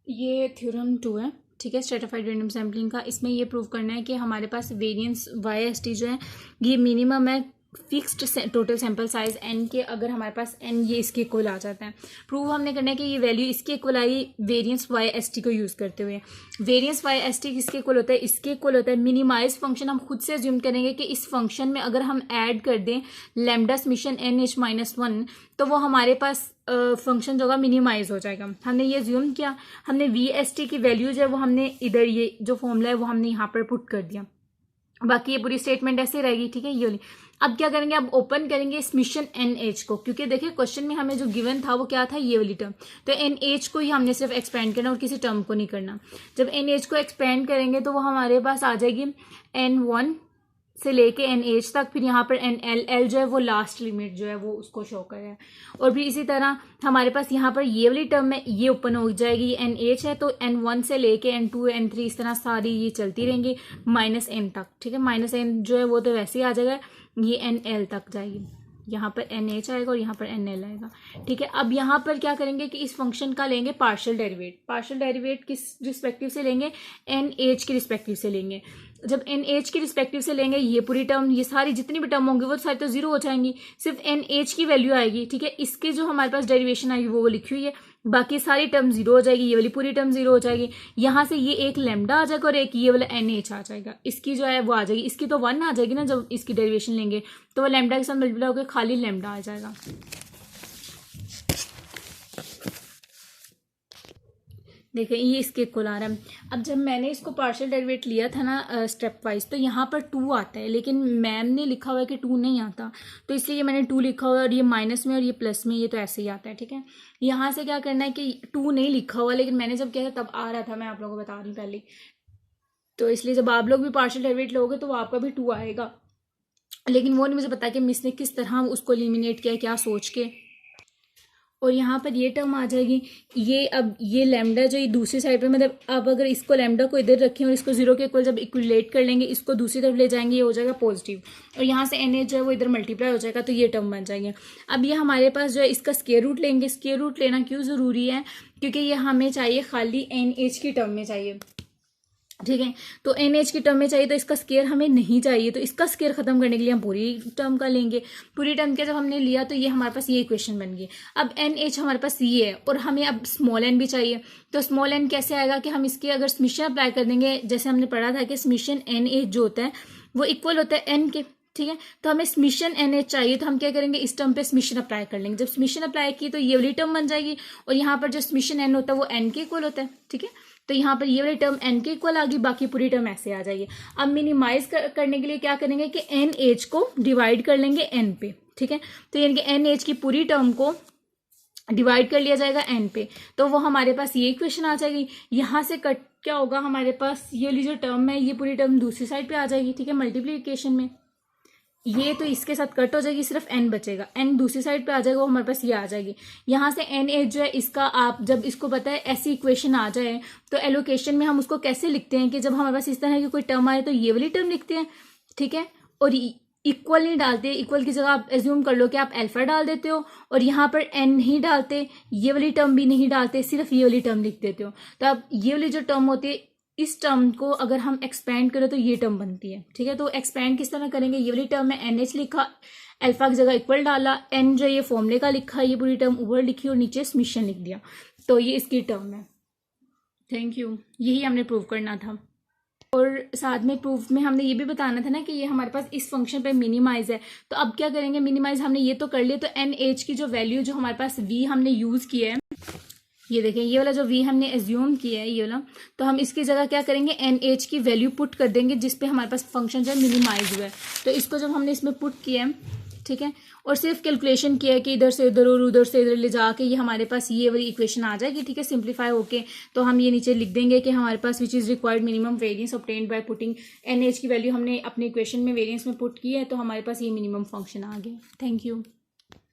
ये थ्योरम 2 है, ठीक है, स्ट्रेटिफाइड रैंडम सैम्पलिंग का। इसमें ये प्रूव करना है कि हमारे पास वेरिएंस YST जो है ये मिनिमम है fixed total sample size n के, अगर हमारे पास n ये इसके इक्वल आ जाता है। प्रूव हमने करना है कि ये वैल्यू इसके इक्वल आई वेरिएंस YST को यूज़ करते हुए। वेरिएंस YST किसके इक्वल होता है, इसके इक्वल होता है। मिनिमाइज फंक्शन हम खुद से अज्यूम करेंगे कि इस फंक्शन में अगर हम ऐड कर दें लैम्डा समेशन NH-1 तो वो हमारे पास फंक्शन जो होगा मिनिमाइज हो जाएगा। हमने ये ज्यूम किया, हमने VST की वैल्यू जो है वो हमने इधर ये जो फॉर्मूला है वो हमने यहाँ पर पुट कर दिया। बाकी ये पूरी स्टेटमेंट ऐसे रहेगी, ठीक है, ये वाली। अब क्या करेंगे, अब ओपन करेंगे समेशन NH को, क्योंकि देखिए क्वेश्चन में हमें जो गिवन था वो क्या था, ये वाली टर्म। तो NH को ही हमने सिर्फ एक्सपेंड करना और किसी टर्म को नहीं करना। जब NH को एक्सपेंड करेंगे तो वो हमारे पास आ जाएगी N1 से लेके NH तक, फिर यहाँ पर NL जो है वो लास्ट लिमिट जो है वो उसको शो कर रहा है। और फिर इसी तरह हमारे पास यहाँ पर ये वाली टर्म में ये ओपन हो जाएगी, ये NH है, तो N1 से लेके N2 N3 इस तरह सारी ये चलती रहेंगी -N तक, ठीक है। -N जो है वो तो वैसे ही आ जाएगा, ये NL तक जाएगी, यहाँ पर NH आएगा और यहाँ पर NL आएगा, ठीक है। अब यहाँ पर क्या करेंगे कि इस फंक्शन का लेंगे पार्शियल डेरिवेट। पार्शियल डेरिवेट किस रिस्पेक्टिव से लेंगे, NH के रिस्पेक्टिव से लेंगे। जब NH के रिस्पेक्टिव से लेंगे ये पूरी टर्म, ये सारी जितनी भी टर्म होंगी वो सारी तो जीरो हो जाएंगी, सिर्फ NH की वैल्यू आएगी, ठीक है। इसके जो हमारे पास डेरिवेशन आएगी वो लिखी हुई है, बाकी सारी टर्म जीरो हो जाएगी, ये वाली पूरी टर्म जीरो हो जाएगी। यहाँ से ये एक लैम्डा आ जाएगा और एक ये वाला NH आ जाएगा, इसकी जो है वो आ जाएगी, इसकी तो 1 आ जाएगी ना जब इसकी डेरिवेशन लेंगे, तो वो लैम्डा के साथ मल्टीप्लाई होकर खाली लैम्डा आ जाएगा। देखिए ये इसके इक्वल आ रहा है। अब जब मैंने इसको पार्शियल डेरिवेट लिया था ना स्टेप वाइज, तो यहाँ पर 2 आता है, लेकिन मैम ने लिखा हुआ है कि 2 नहीं आता, तो इसलिए मैंने 2 लिखा हुआ है, और ये माइनस में और ये प्लस में, ये तो ऐसे ही आता है, ठीक है। यहाँ से क्या करना है कि 2 नहीं लिखा हुआ, लेकिन मैंने जब किया था तब आ रहा था, मैं आप लोगों को बता रही हूँ पहले, तो इसलिए जब आप लोग भी पार्शियल डेरिवेट लोगे तो वो आपका भी 2 आएगा, लेकिन वो नहीं मुझे पता कि मिस ने किस तरह उसको एलिमिनेट किया, क्या सोच के। और यहाँ पर ये टर्म आ जाएगी, ये अब ये लैम्डा जो ये दूसरी साइड पे, मतलब अब अगर इसको लैम्डा को इधर रखें और इसको 0 के इक्वल जब इक्विलेट कर लेंगे, इसको दूसरी तरफ ले जाएंगे, ये हो जाएगा पॉजिटिव, और यहाँ से NH जो है वो इधर मल्टीप्लाई हो जाएगा, तो ये टर्म बन जाएंगे। अब ये हमारे पास जो है इसका स्क्वायर रूट लेंगे। स्क्वायर रूट लेना क्यों ज़रूरी है, क्योंकि ये हमें चाहिए खाली NH की टर्म में चाहिए, ठीक है। तो NH की टर्म में चाहिए, तो इसका स्केयर हमें नहीं चाहिए, तो इसका स्केयर खत्म करने के लिए हम पूरी टर्म का लेंगे। पूरी टर्म का जब हमने लिया तो ये हमारे पास ये इक्वेशन बन गई। अब NH हमारे पास ये है और हमें अब स्मॉल n भी चाहिए, तो स्मॉल n कैसे आएगा कि हम इसके अगर समेशन अप्लाई कर देंगे, जैसे हमने पढ़ा था कि समेशन NH जो होता है वो इक्वल होता है n के, ठीक है। तो हमें समेशन NH चाहिए, तो हम क्या करेंगे, इस टर्म पे समेशन अप्लाई कर लेंगे। जब समेशन अप्लाई की तो ये वाली टर्म बन जाएगी, और यहाँ पर जो समेशन n होता है वो n के इक्वल होता है, ठीक है। तो यहाँ पर ये वाली टर्म n के इक्वल आ गई, बाकी पूरी टर्म ऐसे आ जाएगी। अब मिनिमाइज करने के लिए क्या करेंगे कि NH को डिवाइड कर लेंगे n पे, ठीक है। तो यानी कि NH की पूरी टर्म को डिवाइड कर लिया जाएगा n पे, तो वो हमारे पास ये इक्वेशन आ जाएगी। यहाँ से कट क्या होगा, हमारे पास ये वाली जो टर्म है ये पूरी टर्म दूसरी साइड पे आ जाएगी, ठीक है, मल्टीप्लीकेशन में। ये तो इसके साथ कट हो जाएगी, सिर्फ n बचेगा, n दूसरी साइड पे आ जाएगा, वो हमारे पास ये आ जाएगी। यहाँ से NH जो है इसका, आप जब इसको पता है ऐसी इक्वेशन आ जाए तो एलोकेशन में हम उसको कैसे लिखते हैं कि जब हमारे पास इस तरह की कोई टर्म आए तो ये वाली टर्म लिखते हैं, ठीक है। और इक्वल नहीं डालते, इक्वल की जगह आप एज्यूम कर लो कि आप अल्फा डाल देते हो, और यहाँ पर n नहीं डालते, ये वाली टर्म भी नहीं डालते, सिर्फ ये वाली टर्म लिख देते हो। तो अब ये वाली जो टर्म होती है, इस टर्म को अगर हम एक्सपेंड करें तो ये टर्म बनती है, ठीक है। तो एक्सपेंड किस तरह करेंगे, ये वाली टर्म में NH लिखा, अल्फा की जगह इक्वल डाला, n जो ये फॉर्मूले का लिखा, ये पूरी टर्म ऊपर लिखी और नीचे समेशन लिख दिया, तो ये इसकी टर्म है। थैंक यू, यही हमने प्रूव करना था। और साथ में प्रूफ में हमने ये भी बताना था ना कि ये हमारे पास इस फंक्शन पे मिनिमाइज है। तो अब क्या करेंगे, मिनिमाइज हमने ये तो कर लिया, तो NH की जो वैल्यू जो हमारे पास V हमने यूज़ किया है, ये देखें ये वाला जो V हमने एज्यूम किया है ये वाला, तो हम इसकी जगह क्या करेंगे, NH की वैल्यू पुट कर देंगे जिस पे हमारे पास फंक्शन जो है मिनिमाइज हुआ है। तो इसको जब हमने इसमें पुट किया है, ठीक है, और सिर्फ कैलकुलेशन किया है कि इधर से उधर और उधर से इधर ले जाके ये हमारे पास ये वाली इक्वेशन आ जाएगी, ठीक है, सिंप्लीफाई होके। तो हम ये नीचे लिख देंगे कि हमारे पास which is required minimum variance obtained by putting NH की वैल्यू हमने अपने इक्वेशन में वेरिएंस में पुट की है, तो हमारे पास ये मिनिमम फंक्शन आ गया। Thank you.